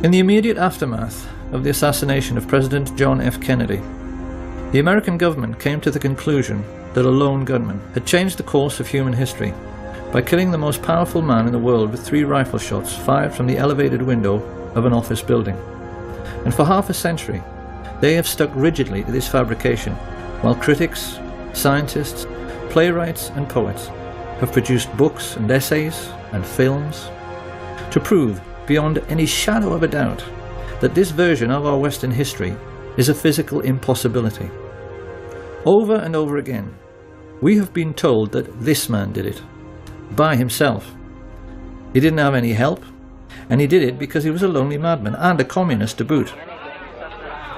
In the immediate aftermath of the assassination of President John F. Kennedy, the American government came to the conclusion that a lone gunman had changed the course of human history by killing the most powerful man in the world with 3 rifle shots fired from the elevated window of an office building. And for half a century, they have stuck rigidly to this fabrication, while critics, scientists, playwrights and poets have produced books and essays and films to prove beyond any shadow of a doubt that this version of our Western history is a physical impossibility. Over and over again, we have been told that this man did it, by himself. He didn't have any help, and he did it because he was a lonely madman and a communist to boot.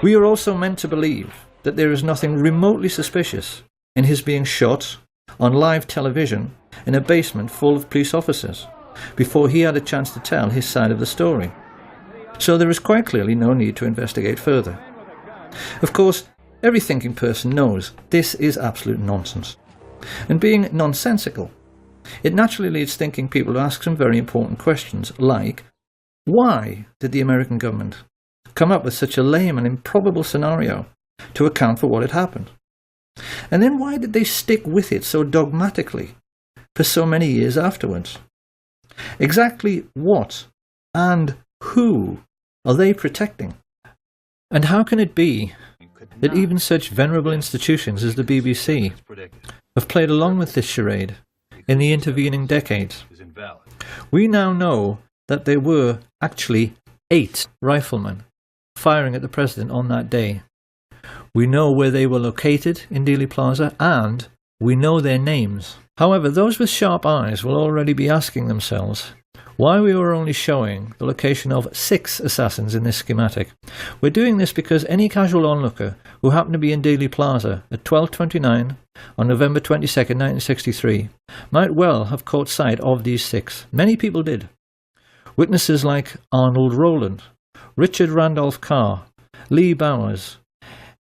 We are also meant to believe that there is nothing remotely suspicious in his being shot on live television in a basement full of police officers, before he had a chance to tell his side of the story. So there is quite clearly no need to investigate further. Of course, every thinking person knows this is absolute nonsense. And being nonsensical, it naturally leads thinking people to ask some very important questions, like, why did the American government come up with such a lame and improbable scenario to account for what had happened? And then why did they stick with it so dogmatically for so many years afterwards? Exactly what and who are they protecting? And how can it be that even such venerable institutions as the BBC have played along with this charade in the intervening decades? We now know that there were actually 8 riflemen firing at the president on that day. We know where they were located in Dealey Plaza, and we know their names. However, those with sharp eyes will already be asking themselves why we were only showing the location of 6 assassins in this schematic. We're doing this because any casual onlooker who happened to be in Dealey Plaza at 12:29 on November 22nd, 1963 might well have caught sight of these 6. Many people did. Witnesses like Arnold Rowland, Richard Randolph Carr, Lee Bowers,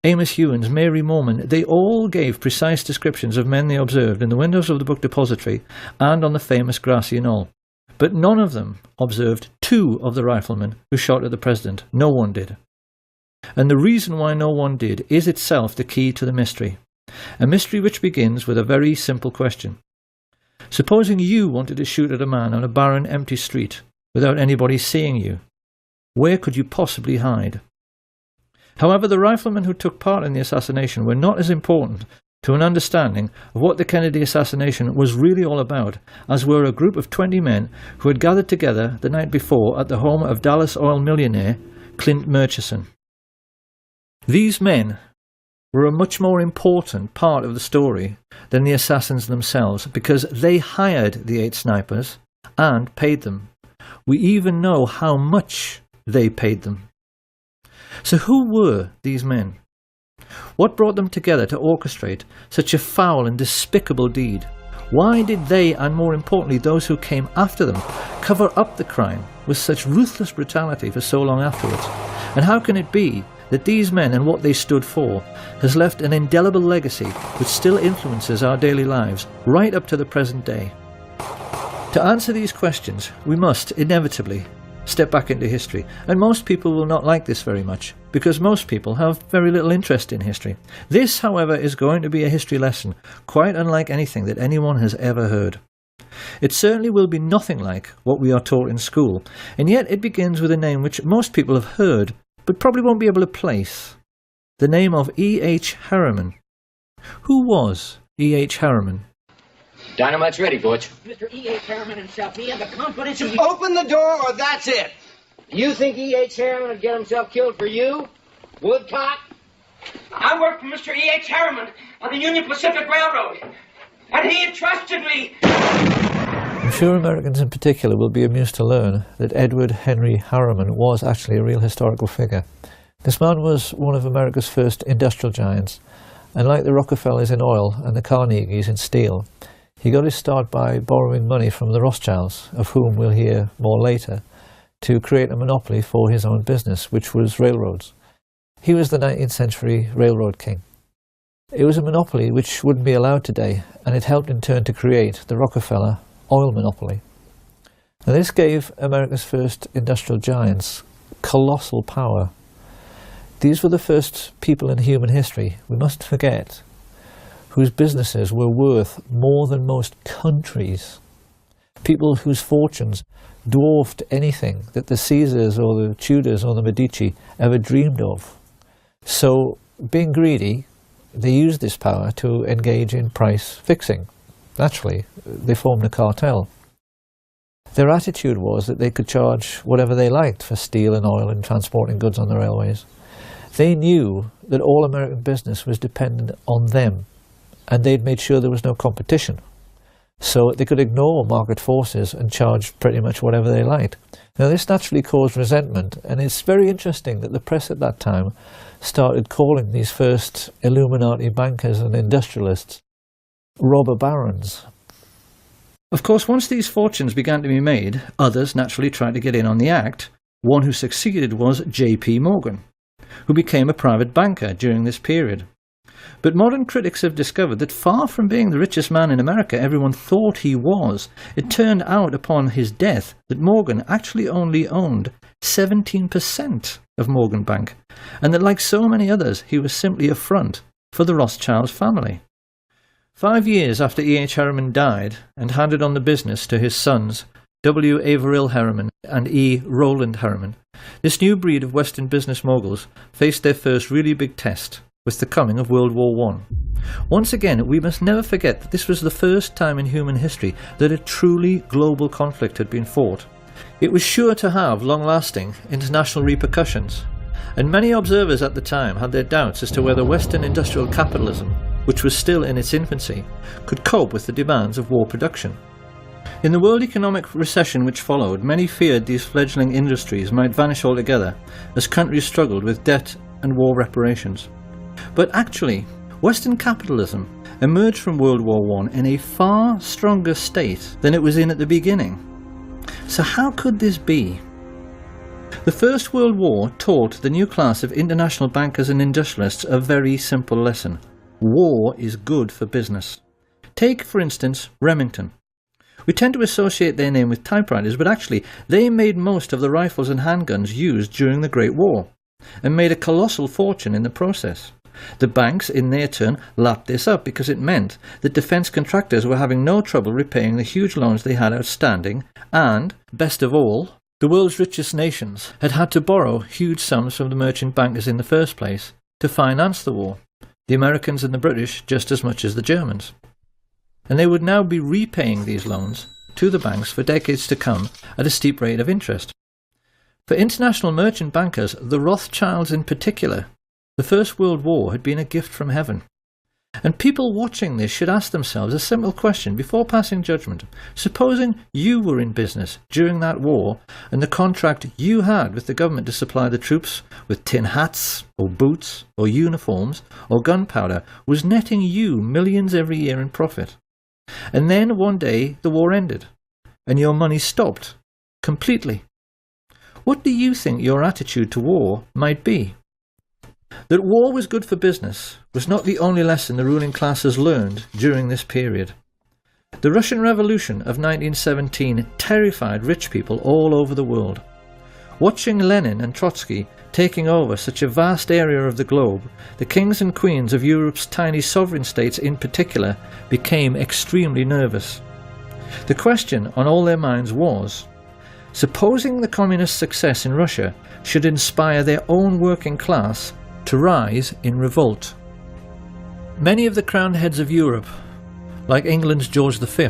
Amos Hewins, Mary Morman, they all gave precise descriptions of men they observed in the windows of the book depository and on the famous grassy knoll. But none of them observed 2 of the riflemen who shot at the president. No one did. And the reason why no one did is itself the key to the mystery. A mystery which begins with a very simple question. Supposing you wanted to shoot at a man on a barren, empty street without anybody seeing you, where could you possibly hide? However, the riflemen who took part in the assassination were not as important to an understanding of what the Kennedy assassination was really all about as were a group of 20 men who had gathered together the night before at the home of Dallas oil millionaire Clint Murchison. These men were a much more important part of the story than the assassins themselves, because they hired the 8 snipers and paid them. We even know how much they paid them. So who were these men? What brought them together to orchestrate such a foul and despicable deed? Why did they, and more importantly those who came after them, cover up the crime with such ruthless brutality for so long afterwards? And how can it be that these men and what they stood for has left an indelible legacy which still influences our daily lives right up to the present day? To answer these questions, we must inevitably step back into history, and most people will not like this very much, because most people have very little interest in history. This, however, is going to be a history lesson, quite unlike anything that anyone has ever heard. It certainly will be nothing like what we are taught in school, and yet it begins with a name which most people have heard, but probably won't be able to place. The name of E. H. Harriman. Who was E. H. Harriman? Dynamite's ready, Butch. Mr. E.H. Harriman himself, he had the confidence of... Open the door or that's it. You think E.H. Harriman would get himself killed for you? Woodcock? I work for Mr. E.H. Harriman on the Union Pacific Railroad, and he entrusted me. I'm sure Americans in particular will be amused to learn that Edward Henry Harriman was actually a real historical figure. This man was one of America's first industrial giants, and like the Rockefellers in oil and the Carnegies in steel, he got his start by borrowing money from the Rothschilds, of whom we'll hear more later, to create a monopoly for his own business, which was railroads. He was the 19th century railroad king. It was a monopoly which wouldn't be allowed today, and it helped in turn to create the Rockefeller oil monopoly. Now this gave America's first industrial giants colossal power. These were the first people in human history, we mustn't forget, whose businesses were worth more than most countries. People whose fortunes dwarfed anything that the Caesars or the Tudors or the Medici ever dreamed of. So, being greedy, they used this power to engage in price fixing. Naturally, they formed a cartel. Their attitude was that they could charge whatever they liked for steel and oil and transporting goods on the railways. They knew that all American business was dependent on them, and they'd made sure there was no competition. So they could ignore market forces and charge pretty much whatever they liked. Now this naturally caused resentment, and it's very interesting that the press at that time started calling these first Illuminati bankers and industrialists robber barons. Of course, once these fortunes began to be made, others naturally tried to get in on the act. One who succeeded was J.P. Morgan, who became a private banker during this period. But modern critics have discovered that far from being the richest man in America everyone thought he was, it turned out upon his death that Morgan actually only owned 17% of Morgan Bank, and that like so many others he was simply a front for the Rothschild family. 5 years after E.H. Harriman died and handed on the business to his sons, W. Averill Harriman and E. Rowland Harriman, this new breed of Western business moguls faced their first really big test with the coming of World War I. Once again, we must never forget that this was the first time in human history that a truly global conflict had been fought. It was sure to have long-lasting international repercussions, and many observers at the time had their doubts as to whether Western industrial capitalism, which was still in its infancy, could cope with the demands of war production. In the world economic recession which followed, many feared these fledgling industries might vanish altogether as countries struggled with debt and war reparations. But actually, Western capitalism emerged from World War I in a far stronger state than it was in at the beginning. So how could this be? The First World War taught the new class of international bankers and industrialists a very simple lesson. War is good for business. Take, for instance, Remington. We tend to associate their name with typewriters, but actually they made most of the rifles and handguns used during the Great War, and made a colossal fortune in the process. The banks, in their turn, lapped this up because it meant that defence contractors were having no trouble repaying the huge loans they had outstanding, and, best of all, the world's richest nations had had to borrow huge sums from the merchant bankers in the first place to finance the war. The Americans and the British just as much as the Germans. And they would now be repaying these loans to the banks for decades to come at a steep rate of interest. For international merchant bankers, the Rothschilds in particular, the First World War had been a gift from heaven. And people watching this should ask themselves a simple question before passing judgment. Supposing you were in business during that war and the contract you had with the government to supply the troops with tin hats or boots or uniforms or gunpowder was netting you millions every year in profit. And then one day the war ended and your money stopped completely. What do you think your attitude to war might be? That war was good for business was not the only lesson the ruling classes learned during this period. The Russian Revolution of 1917 terrified rich people all over the world. Watching Lenin and Trotsky taking over such a vast area of the globe, the kings and queens of Europe's tiny sovereign states in particular became extremely nervous. The question on all their minds was, supposing the communist success in Russia should inspire their own working class to rise in revolt. Many of the crowned heads of Europe like England's George V,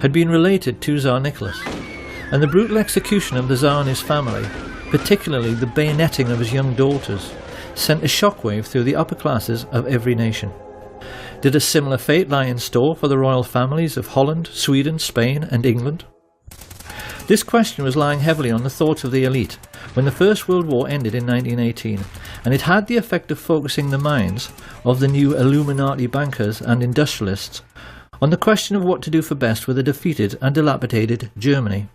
had been related to Tsar Nicholas, and the brutal execution of the Tsar and his family, particularly the bayoneting of his young daughters, sent a shockwave through the upper classes of every nation. Did a similar fate lie in store for the royal families of Holland, Sweden, Spain and England? This question was lying heavily on the thoughts of the elite when the First World War ended in 1918, and it had the effect of focusing the minds of the new Illuminati bankers and industrialists on the question of what to do for best with a defeated and dilapidated Germany.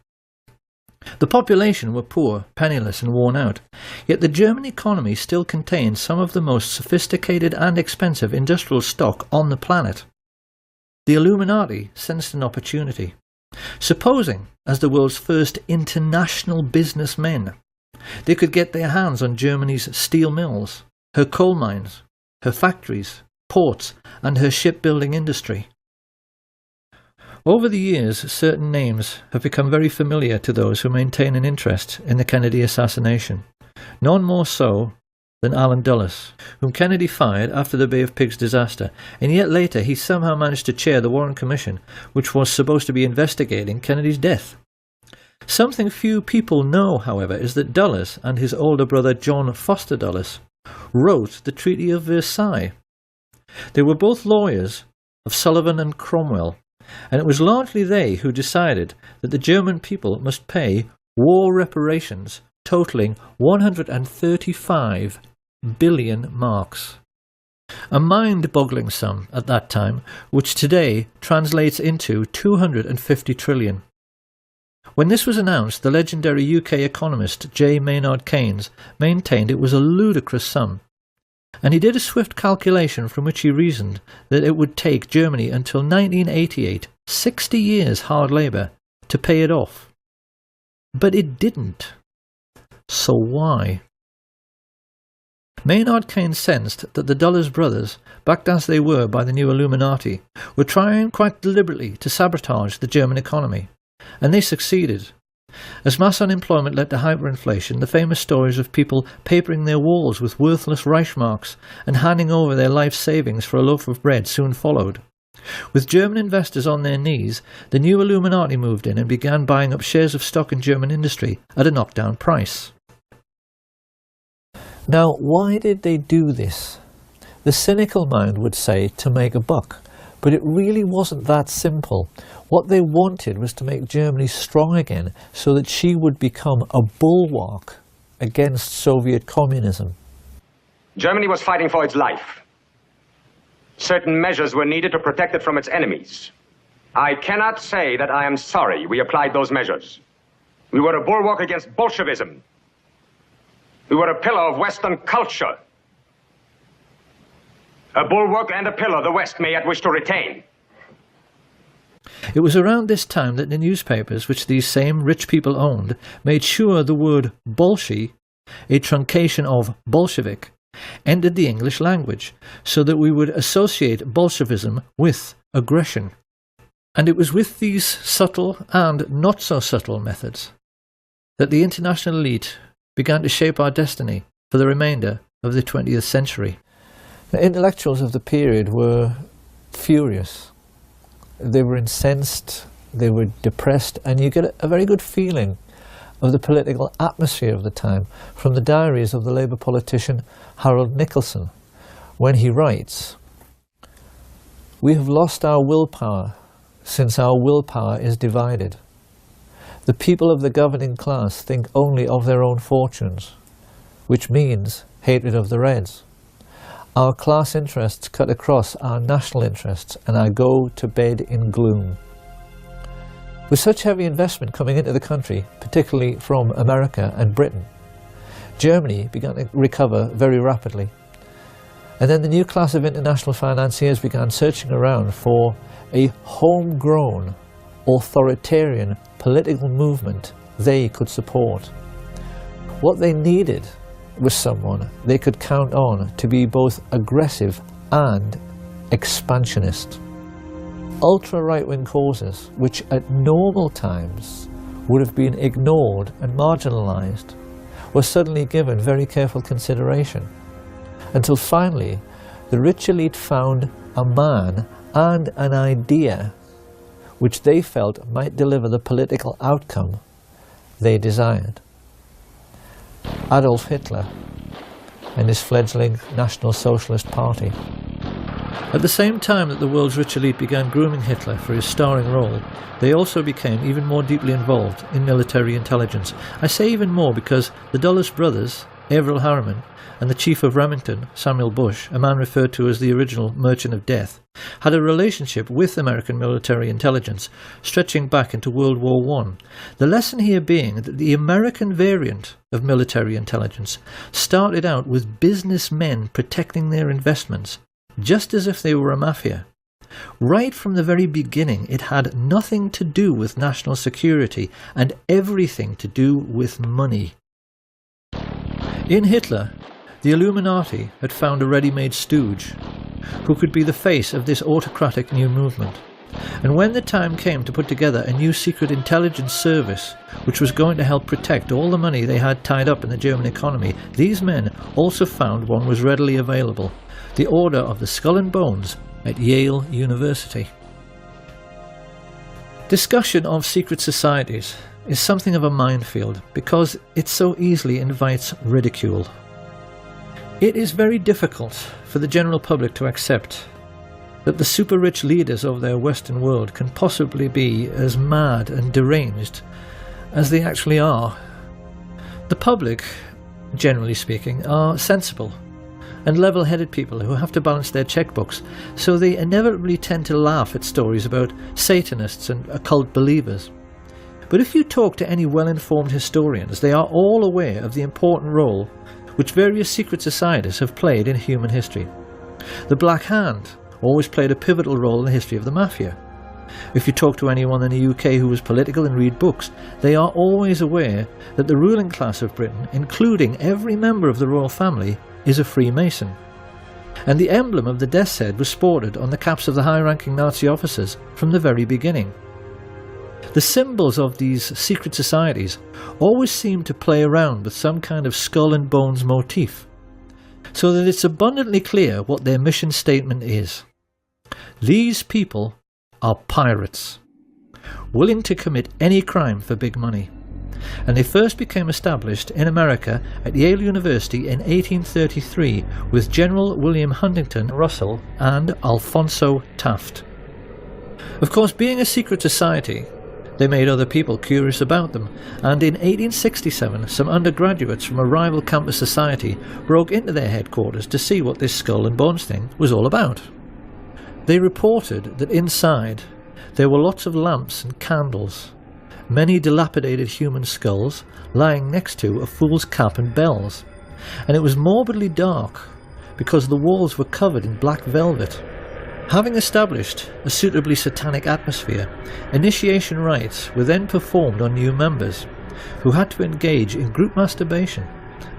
The population were poor, penniless and worn out, yet the German economy still contained some of the most sophisticated and expensive industrial stock on the planet. The Illuminati sensed an opportunity. Supposing, as the world's first international businessmen, they could get their hands on Germany's steel mills, her coal mines, her factories, ports and her shipbuilding industry. Over the years, certain names have become very familiar to those who maintain an interest in the Kennedy assassination, none more so than Allen Dulles, whom Kennedy fired after the Bay of Pigs disaster, and yet later he somehow managed to chair the Warren Commission, which was supposed to be investigating Kennedy's death. Something few people know, however, is that Dulles and his older brother John Foster Dulles wrote the Treaty of Versailles. They were both lawyers of Sullivan and Cromwell, and it was largely they who decided that the German people must pay war reparations totaling 135 billion marks. A mind-boggling sum at that time, which today translates into 250 trillion. When this was announced, the legendary UK economist J. Maynard Keynes maintained it was a ludicrous sum, and he did a swift calculation from which he reasoned that it would take Germany until 1988, 60 years hard labour, to pay it off. But it didn't. So why? Maynard Keynes sensed that the Dulles brothers, backed as they were by the new Illuminati, were trying quite deliberately to sabotage the German economy, and they succeeded. As mass unemployment led to hyperinflation, the famous stories of people papering their walls with worthless Reichsmarks and handing over their life savings for a loaf of bread soon followed. With German investors on their knees, the new Illuminati moved in and began buying up shares of stock in German industry at a knockdown price. Now, why did they do this? The cynical mind would say to make a buck, but it really wasn't that simple. What they wanted was to make Germany strong again so that she would become a bulwark against Soviet communism. Germany was fighting for its life. Certain measures were needed to protect it from its enemies. I cannot say that I am sorry we applied those measures. We were a bulwark against Bolshevism. We were a pillar of Western culture. A bulwark and a pillar the West may yet wish to retain. It was around this time that the newspapers, which these same rich people owned, made sure the word Bolshi, a truncation of Bolshevik, entered the English language, so that we would associate Bolshevism with aggression. And it was with these subtle and not so subtle methods that the international elite began to shape our destiny for the remainder of the 20th century. The intellectuals of the period were furious. They were incensed, they were depressed, and you get a very good feeling of the political atmosphere of the time from the diaries of the Labour politician Harold Nicolson, when he writes, "We have lost our willpower since our willpower is divided. The people of the governing class think only of their own fortunes, which means hatred of the Reds. Our class interests cut across our national interests, and I go to bed in gloom." With such heavy investment coming into the country, particularly from America and Britain, Germany began to recover very rapidly. And then the new class of international financiers began searching around for a homegrown, authoritarian political movement they could support. What they needed was someone they could count on to be both aggressive and expansionist. Ultra-right-wing causes, which at normal times would have been ignored and marginalised, were suddenly given very careful consideration, until finally the rich elite found a man and an idea which they felt might deliver the political outcome they desired. Adolf Hitler and his fledgling National Socialist Party. At the same time that the world's rich elite began grooming Hitler for his starring role, they also became even more deeply involved in military intelligence. I say even more because the Dulles brothers, Averell Harriman, and the Chief of Remington, Samuel Bush, a man referred to as the original Merchant of Death, had a relationship with American military intelligence stretching back into World War I. The lesson here being that the American variant of military intelligence started out with businessmen protecting their investments, just as if they were a mafia. Right from the very beginning, it had nothing to do with national security and everything to do with money. In Hitler, the Illuminati had found a ready-made stooge who could be the face of this autocratic new movement. And when the time came to put together a new secret intelligence service which was going to help protect all the money they had tied up in the German economy, these men also found one was readily available: the Order of the Skull and Bones at Yale University. Discussion of secret societies is something of a minefield because it so easily invites ridicule. It is very difficult for the general public to accept that the super-rich leaders of their Western world can possibly be as mad and deranged as they actually are. The public, generally speaking, are sensible and level-headed people who have to balance their checkbooks, so they inevitably tend to laugh at stories about Satanists and occult believers. But if you talk to any well-informed historians, they are all aware of the important role which various secret societies have played in human history. The Black Hand always played a pivotal role in the history of the Mafia. If you talk to anyone in the UK who is political and read books, they are always aware that the ruling class of Britain, including every member of the royal family, is a Freemason. And the emblem of the death's head was sported on the caps of the high-ranking Nazi officers from the very beginning. The symbols of these secret societies always seem to play around with some kind of skull and bones motif, so that it's abundantly clear what their mission statement is. These people are pirates, willing to commit any crime for big money. And they first became established in America at Yale University in 1833 with General William Huntington Russell and Alphonso Taft. Of course, being a secret society, they made other people curious about them, and in 1867 some undergraduates from a rival campus society broke into their headquarters to see what this skull and bones thing was all about. They reported that inside there were lots of lamps and candles, many dilapidated human skulls lying next to a fool's cap and bells, and it was morbidly dark because the walls were covered in black velvet. Having established a suitably satanic atmosphere, initiation rites were then performed on new members, who had to engage in group masturbation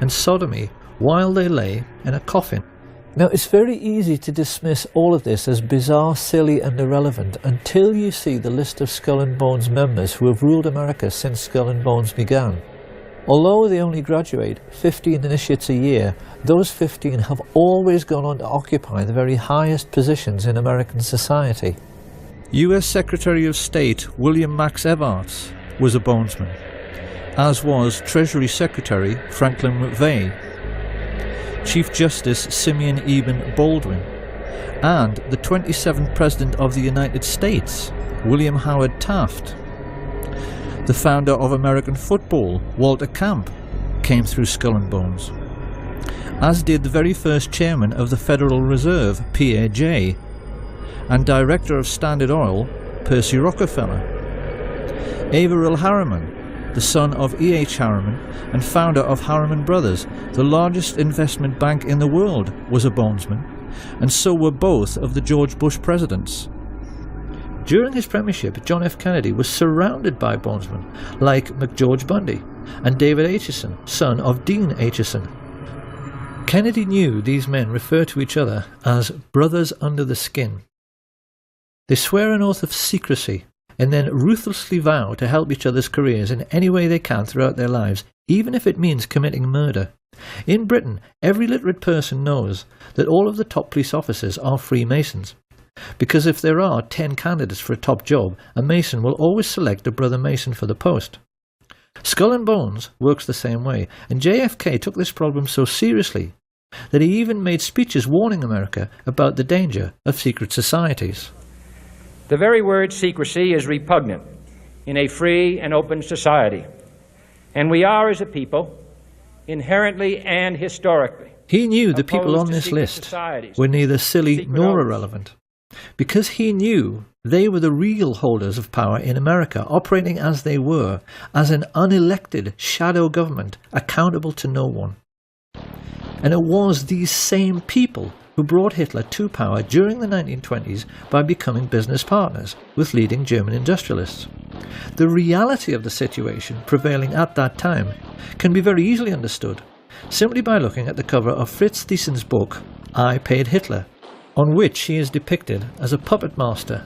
and sodomy while they lay in a coffin. Now, it's very easy to dismiss all of this as bizarre, silly and irrelevant until you see the list of Skull and Bones members who have ruled America since Skull and Bones began. Although they only graduate 15 initiates a year, those 15 have always gone on to occupy the very highest positions in American society. US Secretary of State William Max Evarts was a Bonesman, as was Treasury Secretary Franklin McVeigh, Chief Justice Simeon Eben Baldwin, and the 27th President of the United States, William Howard Taft. The founder of American football, Walter Camp, came through Skull and Bones, as did the very first chairman of the Federal Reserve, Pierre Jay, and director of Standard Oil, Percy Rockefeller. Averell Harriman, the son of E.H. Harriman and founder of Harriman Brothers, the largest investment bank in the world, was a Bonesman, and so were both of the George Bush presidents. During his premiership, John F. Kennedy was surrounded by Bonesmen like McGeorge Bundy and David Acheson, son of Dean Acheson. Kennedy knew these men refer to each other as brothers under the skin. They swear an oath of secrecy and then ruthlessly vow to help each other's careers in any way they can throughout their lives, even if it means committing murder. In Britain, every literate person knows that all of the top police officers are Freemasons. because if there are 10 candidates for a top job, a Mason will always select a brother Mason for the post. Skull and Bones works the same way, and JFK took this problem so seriously that he even made speeches warning America about the danger of secret societies. The very word secrecy is repugnant in a free and open society, and we are, as a people, inherently and historically, he knew the people on this list were neither silly nor irrelevant, because he knew they were the real holders of power in America, operating as they were, as an unelected shadow government accountable to no one. And it was these same people who brought Hitler to power during the 1920s by becoming business partners with leading German industrialists. The reality of the situation prevailing at that time can be very easily understood simply by looking at the cover of Fritz Thiesen's book, I Paid Hitler, on which he is depicted as a puppet master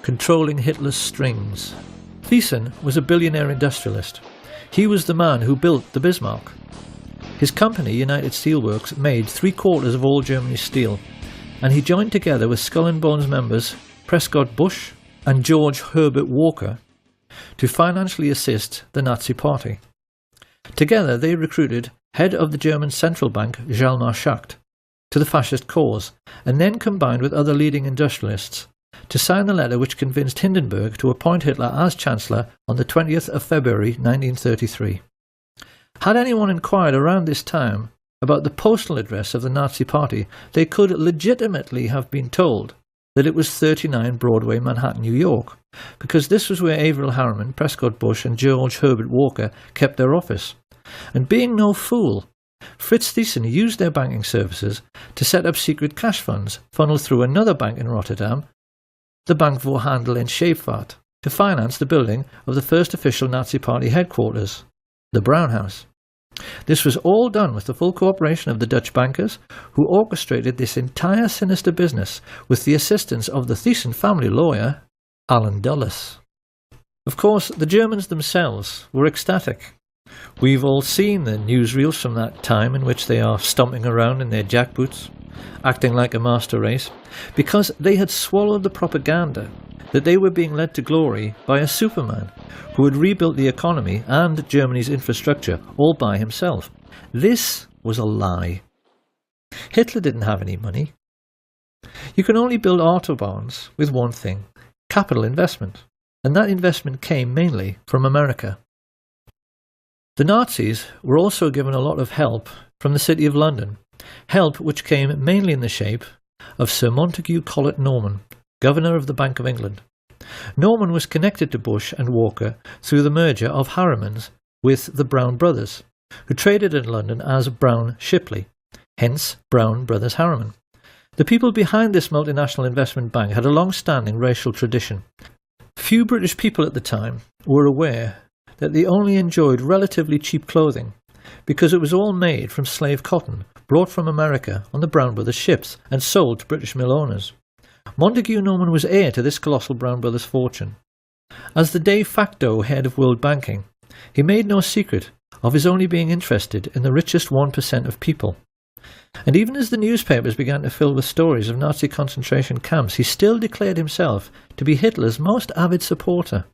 controlling Hitler's strings. Thiesen was a billionaire industrialist. He was the man who built the Bismarck. His company, United Steelworks, made 3/4 of all Germany's steel, and he joined together with Skull and Bones members Prescott Bush and George Herbert Walker to financially assist the Nazi Party. Together they recruited head of the German central bank Hjalmar Schacht to the fascist cause, and then combined with other leading industrialists to sign the letter which convinced Hindenburg to appoint Hitler as Chancellor on the 20th of February 1933. Had anyone inquired around this time about the postal address of the Nazi Party, they could legitimately have been told that it was 39 Broadway, Manhattan, New York, because this was where Averell Harriman, Prescott Bush and George Herbert Walker kept their office. And being no fool, Fritz Thyssen used their banking services to set up secret cash funds funneled through another bank in Rotterdam, the Bank voor Handel en Scheepvaart, to finance the building of the first official Nazi Party headquarters, the Brown House. This was all done with the full cooperation of the Dutch bankers, who orchestrated this entire sinister business with the assistance of the Thyssen family lawyer, Allen Dulles. Of course, the Germans themselves were ecstatic. We've all seen the newsreels from that time in which they are stomping around in their jackboots, acting like a master race, because they had swallowed the propaganda that they were being led to glory by a superman who had rebuilt the economy and Germany's infrastructure all by himself. This was a lie. Hitler didn't have any money. You can only build autobahns with one thing: capital investment, and that investment came mainly from America. The Nazis were also given a lot of help from the City of London, help which came mainly in the shape of Sir Montague Collett Norman, Governor of the Bank of England. Norman was connected to Bush and Walker through the merger of Harriman's with the Brown Brothers, who traded in London as Brown Shipley, hence Brown Brothers Harriman. The people behind this multinational investment bank had a long-standing racial tradition. Few British people at the time were aware that they only enjoyed relatively cheap clothing because it was all made from slave cotton brought from America on the Brown Brothers ships and sold to British mill owners. Montague Norman was heir to this colossal Brown Brothers fortune. As the de facto head of world banking, he made no secret of his only being interested in the richest 1% of people. And even as the newspapers began to fill with stories of Nazi concentration camps, he still declared himself to be Hitler's most avid supporter.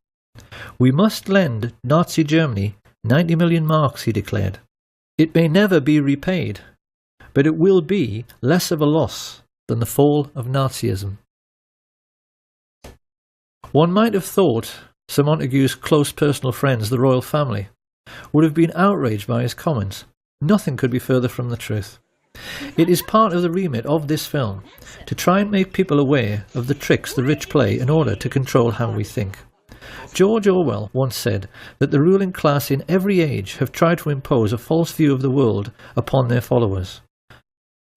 "We must lend Nazi Germany 90 million marks," he declared. "It may never be repaid, but it will be less of a loss than the fall of Nazism." One might have thought Sir Montague's close personal friends, the royal family, would have been outraged by his comments. Nothing could be further from the truth. It is part of the remit of this film to try and make people aware of the tricks the rich play in order to control how we think. George Orwell once said that the ruling class in every age have tried to impose a false view of the world upon their followers.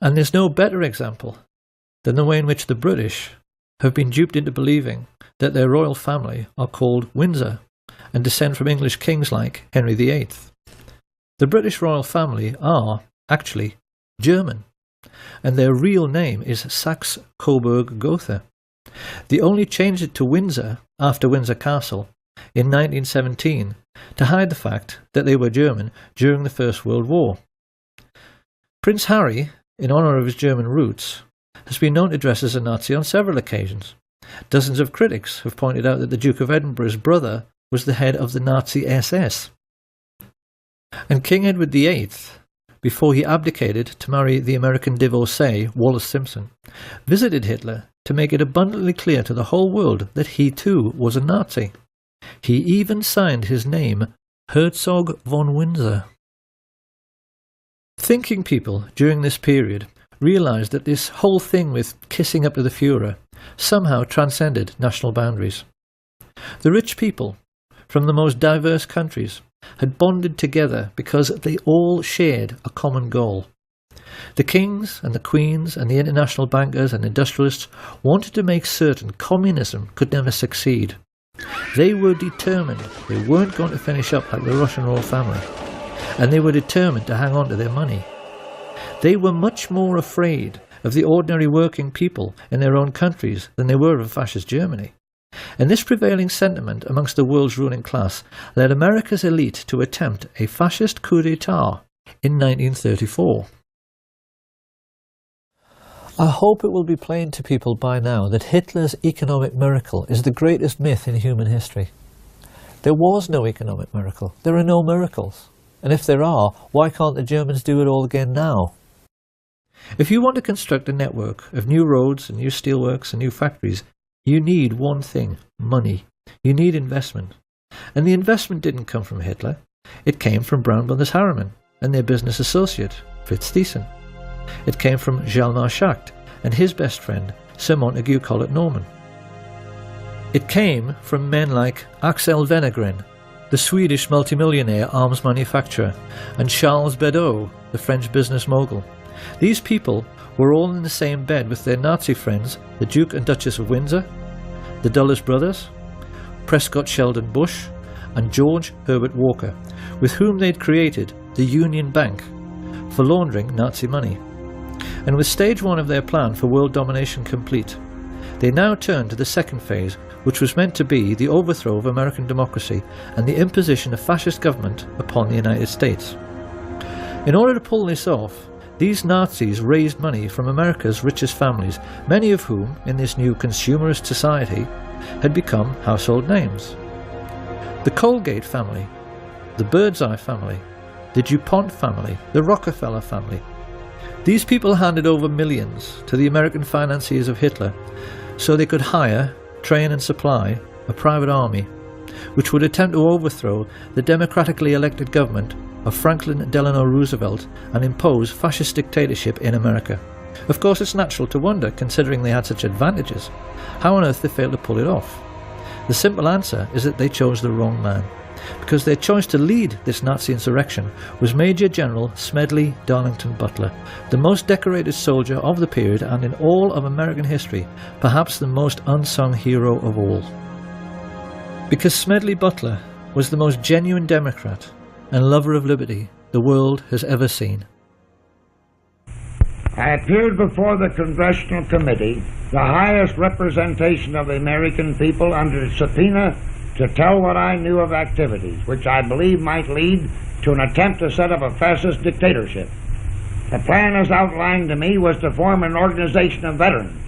And there's no better example than the way in which the British have been duped into believing that their royal family are called Windsor and descend from English kings like Henry VIII. The British royal family are, actually, German, and their real name is Saxe-Coburg-Gotha. They only changed it to Windsor after Windsor Castle in 1917 to hide the fact that they were German during the First World War. Prince Harry, in honour of his German roots, has been known to dress as a Nazi on several occasions. Dozens of critics have pointed out that the Duke of Edinburgh's brother was the head of the Nazi SS. And King Edward VIII, before he abdicated to marry the American divorcee Wallis Simpson, visited Hitler to make it abundantly clear to the whole world that he too was a Nazi. He even signed his name Herzog von Windsor. Thinking people during this period realised that this whole thing with kissing up to the Führer somehow transcended national boundaries. The rich people from the most diverse countries had bonded together because they all shared a common goal. The kings and the queens and the international bankers and industrialists wanted to make certain communism could never succeed. They were determined they weren't going to finish up like the Russian royal family, and they were determined to hang on to their money. They were much more afraid of the ordinary working people in their own countries than they were of fascist Germany. And this prevailing sentiment amongst the world's ruling class led America's elite to attempt a fascist coup d'etat in 1934. I hope it will be plain to people by now that Hitler's economic miracle is the greatest myth in human history. There was no economic miracle. There are no miracles. And if there are, why can't the Germans do it all again now? If you want to construct a network of new roads and new steelworks and new factories, you need one thing: money. You need investment. And the investment didn't come from Hitler. It came from Brown Brothers Harriman and their business associate, Fritz Thyssen. It came from Hjalmar Schacht and his best friend, Sir Montague Collett Norman. It came from men like Axel Wenner-Gren, the Swedish multimillionaire arms manufacturer, and Charles Bedaux, the French business mogul. These people were all in the same bed with their Nazi friends, the Duke and Duchess of Windsor, the Dulles brothers, Prescott Sheldon Bush, and George Herbert Walker, with whom they'd created the Union Bank for laundering Nazi money. And with stage one of their plan for world domination complete, they now turned to the second phase, which was meant to be the overthrow of American democracy and the imposition of fascist government upon the United States. In order to pull this off, these Nazis raised money from America's richest families, many of whom, in this new consumerist society, had become household names. The Colgate family, the Birdseye family, the DuPont family, the Rockefeller family. These people handed over millions to the American financiers of Hitler so they could hire, train and supply a private army which would attempt to overthrow the democratically elected government of Franklin Delano Roosevelt and impose fascist dictatorship in America. Of course, it's natural to wonder, considering they had such advantages, how on earth they failed to pull it off. The simple answer is that they chose the wrong man, because their choice to lead this Nazi insurrection was Major General Smedley Darlington Butler, the most decorated soldier of the period and in all of American history, perhaps the most unsung hero of all. Because Smedley Butler was the most genuine Democrat and lover of liberty the world has ever seen. I appeared before the Congressional Committee, the highest representation of the American people, under subpoena to tell what I knew of activities which I believe might lead to an attempt to set up a fascist dictatorship. The plan as outlined to me was to form an organization of veterans,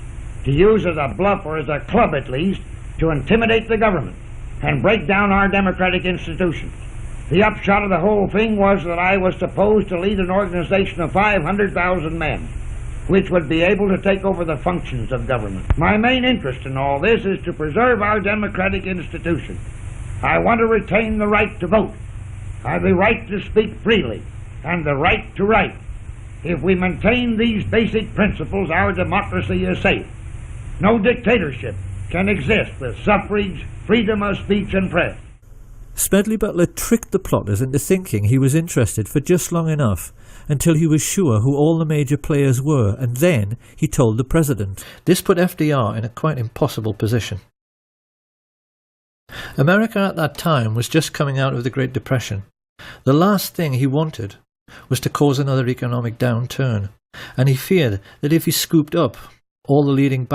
to use as a bluff, or as a club at least, to intimidate the government and break down our democratic institutions. The upshot of the whole thing was that I was supposed to lead an organization of 500,000 men, which would be able to take over the functions of government. My main interest in all this is to preserve our democratic institutions. I want to retain the right to vote, the right to speak freely, and the right to write. If we maintain these basic principles, our democracy is safe. No dictatorship can exist with suffrage, freedom of speech and press. Smedley Butler tricked the plotters into thinking he was interested for just long enough until he was sure who all the major players were, and then he told the president. This put FDR in a quite impossible position. America at that time was just coming out of the Great Depression. The last thing he wanted was to cause another economic downturn, and he feared that if he scooped up all the leading